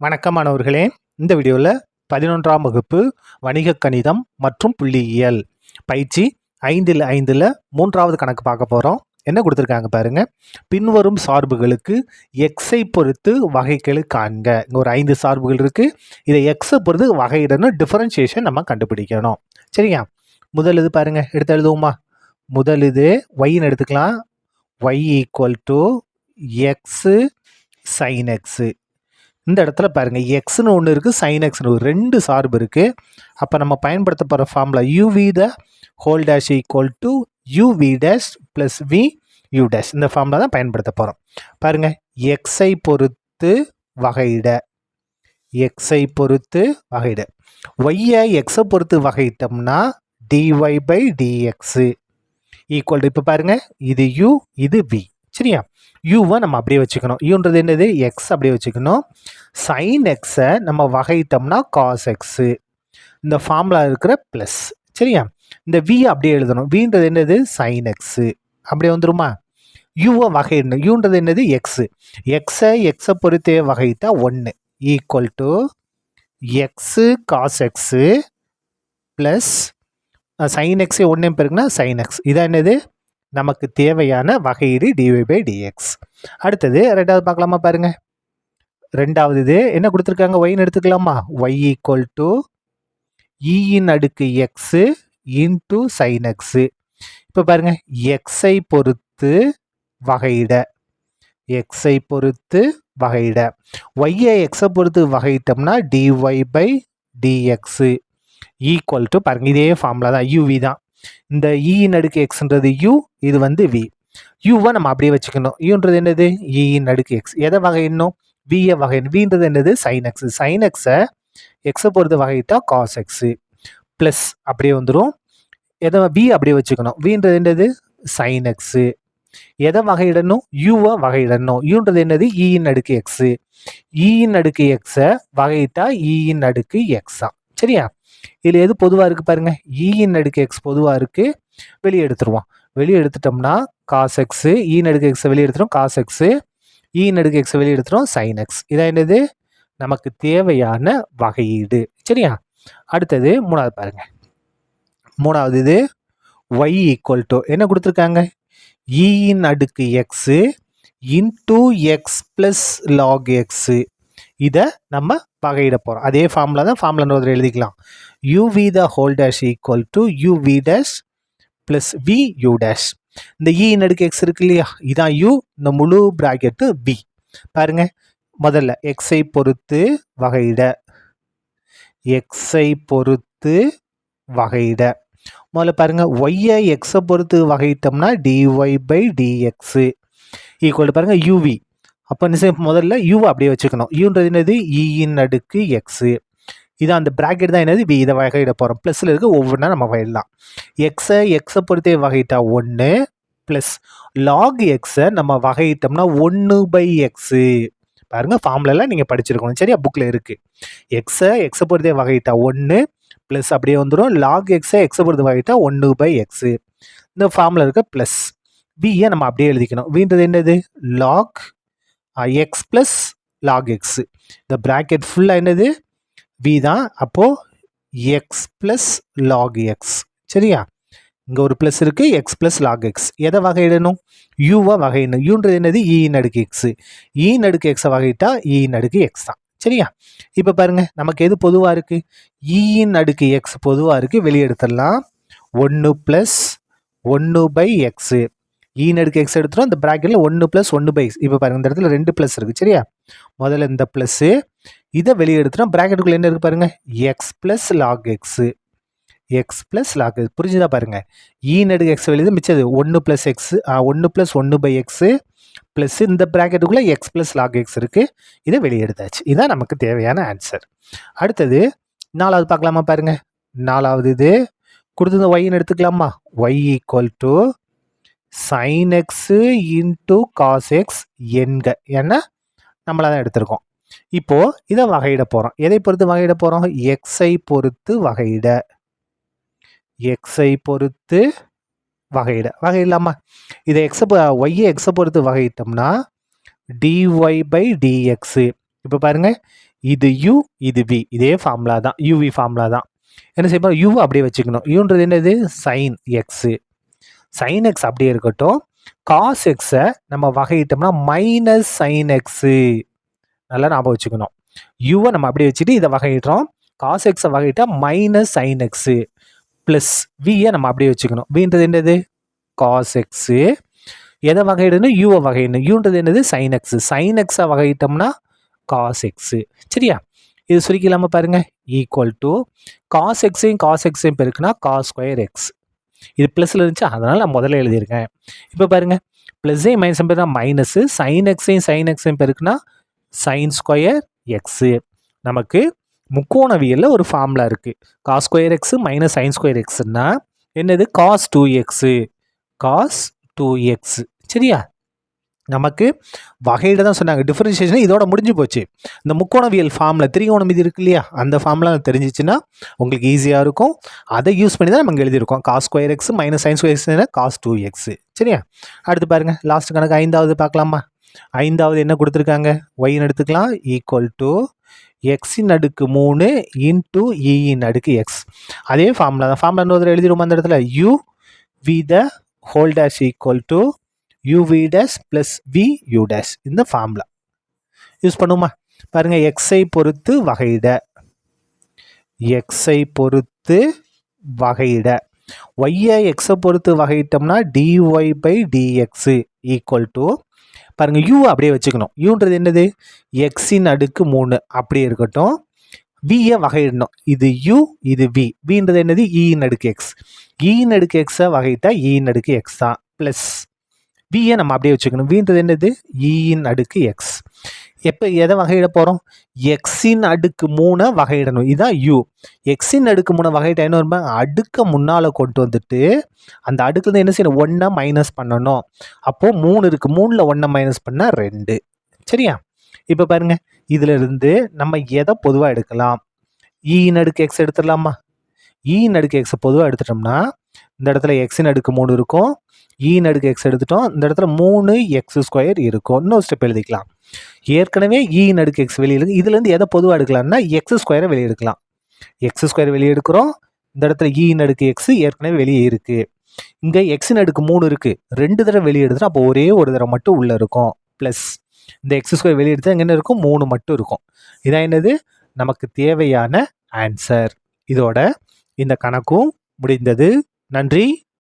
வணக்கம் மாணவர்களே. இந்த வீடியோவில் 11ஆம் வகுப்பு வணிக கணிதம் மற்றும் புள்ளியியல் பயிற்சி 5ல் 3வது கணக்கு பார்க்க போகிறோம். என்ன கொடுத்துருக்காங்க பாருங்க. பின்வரும் சார்புகளுக்கு எக்ஸை பொறுத்து வகைக்கெழு காண்க. இங்கே ஒரு 5 சார்புகள் இருக்குது. இதை எக்ஸை பொறுத்து வகையிடணும், டிஃபரன்ஷியேஷன் நம்ம கண்டுபிடிக்கணும். சரியா? முதல் இது பாருங்க, எடுத்து எழுதுவோமா? முதல் இது ஒய்ன்னு எடுத்துக்கலாம். Y equal to X sine X. இந்த இடத்துல பாருங்கள், எக்ஸ்னு ஒன்று இருக்குது, சைன் எக்ஸ்னு ரெண்டு சார்பு இருக்குது. அப்போ நம்ம பயன்படுத்த போகிற formula UV the whole dash equal to UV dash plus V U dash. இந்த ஃபார்முலா தான் பயன்படுத்த போகிறோம். பாருங்கள், எக்ஸை பொறுத்து வகையிட, எக்ஸை பொறுத்து வகையிட. ஒய்யை எக்ஸை பொறுத்து வகையிட்டோம்னா d y by d x equal to, இப்போ பாருங்கள், இது யூ இது வி. சரியா? யூவை நம்ம அப்படியே வச்சுக்கணும். யூன்றது என்னது? எக்ஸ் அப்படியே வச்சுக்கணும். சைன் எக்ஸை நம்ம வகையிட்டோம்னா காஸ் எக்ஸு, இந்த ஃபார்முலா இருக்கிற ப்ளஸ். சரியா? இந்த வி அப்படியே எழுதணும். வின்றது என்னது? Sine x. அப்படியே வந்துருமா? யூவை வகையிடணும். யூன்றது என்னது? எக்ஸு. எக்ஸை பொறுத்தே வகையிட்டா 1 equal to x cos x plus sine எக்ஸே 1 பெருக்குன்னா சைன் எக்ஸ். இதான் என்னது? நமக்கு தேவையான வகையீடு டிஒய் பை டிஎக்ஸ். அடுத்தது ரெண்டாவது பார்க்கலாமா? பாருங்க, ரெண்டாவது இது என்ன கொடுத்துருக்காங்க? ஒய்ன்னு எடுத்துக்கலாமா? ஒய் ஈக்குவல் டு இன் அடுக்கு எக்ஸு இன்டு சைன் எக்ஸு. இப்போ பாருங்க, எக்ஸை பொறுத்து வகையிட, எக்ஸை பொறுத்து வகையிட. ஒய்யை எக்ஸை பொறுத்து வகையிட்டோம்னா d y by d x equal to, பாருங்க இதே ஃபார்முலா தான், யூவி தான். இந்த இன் அடுக்கு எக்ஸ்ன்றது யூ, இது வந்து வி. யூவை நம்ம அப்படியே வச்சுக்கணும். யூன்றது என்னது? இன் அடுக்கு எக்ஸ். எதை வகையிடணும்? வியை வகையிடணும். வின்றது என்னது? Sine x. சைன் எக்ஸை எக்ஸை பொறுத்து வகையிட்டா காஸ் எக்ஸு ப்ளஸ் அப்படியே வந்துடும். எதை? வி அப்படியே வச்சுக்கணும். வின்றது என்னது? Sine x. எதை வகையிடணும்? யூவை வகையிடணும். யூன்றது என்னது? இன் அடுக்கு எக்ஸு. இன் அடுக்கு எக்ஸை வகையிட்டா இன் அடுக்கு எக்ஸா. சரியா? இதில் எது பொதுவாக இருக்குது பாருங்கள்? இன் அடுக்கு எக்ஸ் பொதுவாக இருக்குது. வெளியே எடுத்துருவோம். வெளியே எடுத்துட்டோம்னா காஸ் எக்ஸு, இன் அடுக்கு எக்ஸை வெளியே எடுத்துரும் காஸ் எக்ஸு, இன் அடுக்கு எக்ஸை வெளியே எடுத்துரும் சைன் எக்ஸ். இதான் என்னது? நமக்கு தேவையான வகையீடு. சரியா? அடுத்தது மூணாவது பாருங்க. மூணாவது இது ஒய் ஈக்குவல் டு என்ன கொடுத்துருக்காங்க? இன் அடுக்கு X into X plus log X. இதை நம்ம வகையிட போகிறோம். அதே ஃபார்முலா தான், ஃபார்முலா எழுதிக்கலாம். UV the whole dash equal to UV dash plus V U dash. இந்த இன் அடுக்கு எக்ஸ் இருக்கு இல்லையா, இதான் யூ, இந்த முழு பிராக்கெட்டு வி. பாருங்க, முதல்ல எக்ஸை பொறுத்து வகையிட, எக்ஸை பொறுத்து வகையிட. முதல்ல பாருங்க, ஒய்யை எக்ஸை பொறுத்து வகையிட்டோம்னா டிஒய் பை டிஎக்ஸு ஈக்குவல் பாருங்க யூவி. அப்போ முதல்ல யூவை அப்படியே வச்சுக்கணும். யூன்றது என்னது? இன் அடுக்கு எக்ஸு. இதான் அந்த பிராக்கெட் தான் என்னது? வி. இதை வகையிட போகிறோம். ப்ளஸில் இருக்க ஒவ்வொன்றா நம்ம வகையிடலாம். எக்ஸை பொறுத்தே வகையிட்டா 1 ப்ளஸ் லாக் எக்ஸை நம்ம வகையிட்டோம்னா 1 பை எக்ஸு. பாருங்கள், ஃபார்முலாம் நீங்கள் படிச்சிருக்கணும். சரியா? புக்கில் இருக்குது. எக்ஸை பொறுத்தே வகையிட்டா 1 ப்ளஸ் அப்படியே வந்துடும். லாக் எக்ஸை பொறுத்து வகையிட்டா 1 பை எக்ஸு. இந்த ஃபார்முலா இருக்க ப்ளஸ் வியை நம்ம அப்படியே எழுதிக்கணும். வின்றது என்னது? Log x plus log x. இந்த பிராக்கெட் ஃபுல்லாக என்னது? வி தான். அப்போது எக்ஸ் ப்ளஸ் லாக் எக்ஸ். சரியா? இங்கே ஒரு ப்ளஸ் இருக்குது, எக்ஸ் ப்ளஸ் லாக் எக்ஸ். எதை வகையிடணும்? யூவை வகையிடணும். யூன்றது என்னது? இன் அடுக்கு எக்ஸு. இன் அடுக்கு எக்ஸை வகையிட்டா இன் அடுக்கு எக்ஸ் தான். சரியா? இப்போ பாருங்கள், நமக்கு எது பொதுவாக இருக்குது? இன் அடுக்கு எக்ஸ் பொதுவாக இருக்குது. வெளியே எடுத்துடலாம். 1 ப்ளஸ் 1 பை எக்ஸு. இன் அடுக்கு எக்ஸ் எடுத்துரும். இந்த ப்ராக்கெட்டில் 1 ப்ளஸ் 1 பை எக்ஸ். இப்போ பாருங்கள், இந்த இடத்துல 2 ப்ளஸ் இருக்குது. சரியா? முதல்ல இந்த ப்ளஸ்ஸு, இதை வெளியே எடுத்துரும். ப்ராக்கெட்டுக்குள்ளே என்ன இருக்குது பாருங்கள்? X plus log X. X plus log X. புரிஞ்சுதா? பாருங்கள், இன் அடுக்கு எக்ஸ் வெளியே மிச்சது 1 plus X, 1 plus 1 by X plus இந்த ப்ராக்கெட்டுக்குள்ளே எக்ஸ் ப்ளஸ் லாக் எக்ஸ் இருக்குது. இதை வெளியே எடுத்தாச்சு. இதுதான் நமக்கு தேவையான ஆன்சர். அடுத்தது நாலாவது பார்க்கலாமா? பாருங்கள், நாலாவது இது கொடுத்தது ஒய்ன்னு எடுத்துக்கலாமா? Y equal to sine X into cos X என்க. ஏன்னா நம்மளாக தான் எடுத்திருக்கோம். இப்போது இதை வகையிட போகிறோம். எதை பொறுத்து வகையிட போகிறோம்? எக்ஸை பொறுத்து வகையிட, எக்ஸை பொறுத்து வகையிடலாமா? இதை ஒய்யை எக்ஸை பொறுத்து வகையிட்டோம்னா டிஒய் பை டிஎக்ஸு. இப்போ பாருங்கள், இது u, இது v. இதே ஃபார்முலா தான், uv ஃபார்முலா தான். என்ன செய்யணும், u அப்படியே வச்சுக்கணும். uன்றது என்னது, sin x. sin x அப்படியே இருக்கட்டும். cos x-ஐ நம்ம வகையிட்டோம்னா மைனஸ் sin x. நல்லா ஞாபகம் வச்சுக்கணும். u-வை நம்ம அப்படியே வச்சுட்டு இதை வகையிடுறோம். cos x-ஐ வகையிட்டா மைனஸ் sin x ப்ளஸ் v-யை நம்ம அப்படியே வச்சுக்கணும். vன்றது என்னது, cos x. எதை வகையிடணும், u-வை வகையிடணும். uன்றது என்னது, sin x. sin x-ஐ வகையிட்டோம்னா cos x. சரியா, இது சுருக்கிலாம பாருங்க, ஈக்குவல் டு cos x-ஐயும் cos x-ஐயும் பெருக்குனா cos ஸ்கொயர் x. இது ப்ளஸ்ல இருந்துச்சு, அதனால நான் முதல்ல எழுதியிருக்கேன். இப்போ பாருங்க, ப்ளஸ்ஸையும் மைனஸ் பெருக்குனா மைனஸ், sin x-ஐயும் பெருக்குனா sin ஸ்கொயர் x. நமக்கு முக்கோணவியல்ல ஒரு ஃபார்முலா இருக்கு. cos square x minus sin square xன்னா என்னது, cos 2x. cos 2x. சரியா, நமக்கு வகையிட தான் சொன்னாங்க. டிஃபரன்ஷியேஷன் இதோட முடிஞ்சு போச்சு. இந்த முக்கோணவியல் ஃபார்முலா, திரிகோணம் இது இருக்கு இல்லையா, அந்த ஃபார்முலா தெரிஞ்சிச்சுன்னா உங்களுக்கு ஈஸியாக இருக்கும். அதை யூஸ் பண்ணி தான் நம்ம எழுதியிருக்கோம். cos square x minus sin square x cos 2x. சரியா, அடுத்து பாருங்க, லாஸ்ட் கணக்கு 5வது பார்க்கலாமா. 5வது என்ன கொடுத்துருக்காங்க, y-ன்னு எடுத்துக்கலாம், ஈக்குவல் டு x-இன் அடுக்கு 3 இன்டூ e-இன் அடுக்கு x. அதே ஃபார்முலா தான். ஃபார்முலா இன்னொரு எழுதிடுவோம் அந்த இடத்துல, u v the whole dash equal to uv dash plus vu dash. இந்த ஃபார்முலா யூஸ் பண்ணுமா. பாருங்க, x-ஐ பொறுத்து வகையிட, x-ஐ பொறுத்து வகையிட, y-ஐ x-ஐ பொறுத்து வகையிட்டோம்னா dy by dx equal to, பாருங்க u அப்படியே வச்சுக்கணும். uன்றது என்னது, x-இன் அடுக்கு 3 அப்படியே இருக்கட்டும். v-யை வகையிடணும். இது u, இது v. vன்றது என்னது, e-இன் அடுக்கு x. e-இன் அடுக்கு x-ஐ வகையிட்டா e-இன் அடுக்கு x தான். ப்ளஸ் v-யை நம்ம அப்படியே வச்சுக்கணும். vன்றது என்னது, e-இன் அடுக்கு x. எப்போ எதை வகையிட போகிறோம், x-இன் அடுக்கு 3 வகையிடணும். இதுதான் u. x-இன் அடுக்கு 3 வகையிட்ட என்ன வருமா, அடுக்க முன்னால் கொண்டு வந்துட்டு அந்த அடுக்குல என்ன செய்யணும், 1 மைனஸ் பண்ணணும். அப்போது 3 இருக்குது, 3ல் 1 மைனஸ் பண்ணால் 2. சரியா, இப்போ பாருங்க, இதுல இருந்து நம்ம எதை பொதுவாக எடுக்கலாம், e-இன் அடுக்கு x எடுத்துடலாமா. e-இன் அடுக்கு x பொதுவாக எடுத்துட்டோம்னா இந்த இடத்துல x-இன் அடுக்கு 3 இருக்கும், e-இன் அடுக்கு x எடுத்துட்டோம், இந்த இடத்துல 3x ஸ்கொயர் இருக்கும். இன்னொரு ஸ்டெப் எழுதிக்கலாம். ஏற்கனவே e-இன் அடுக்கு x வெளியே இருக்கு, இதுலேருந்து எதை பொதுவாக எடுக்கலாம்னா x ஸ்கொயரை வெளியே எடுக்கலாம். x ஸ்கொயர் வெளியே எடுக்கிறோம். இந்த இடத்துல e-இன் அடுக்கு x ஏற்கனவே வெளியே இருக்கு. இங்கே x-இன் அடுக்கு 3 இருக்கு, 2 தடவை வெளியே எடுத்துட்டா அப்போ ஒரே ஒரு தடவை மட்டும் உள்ள இருக்கும். ப்ளஸ் இந்த x ஸ்கொயர் வெளியே எடுத்தா என்ன இருக்கும், 3 மட்டும் இருக்கும். இதான் என்னது, நமக்கு தேவையான ஆன்சர். இதோட இந்த கணக்கும் முடிந்தது. நன்றி.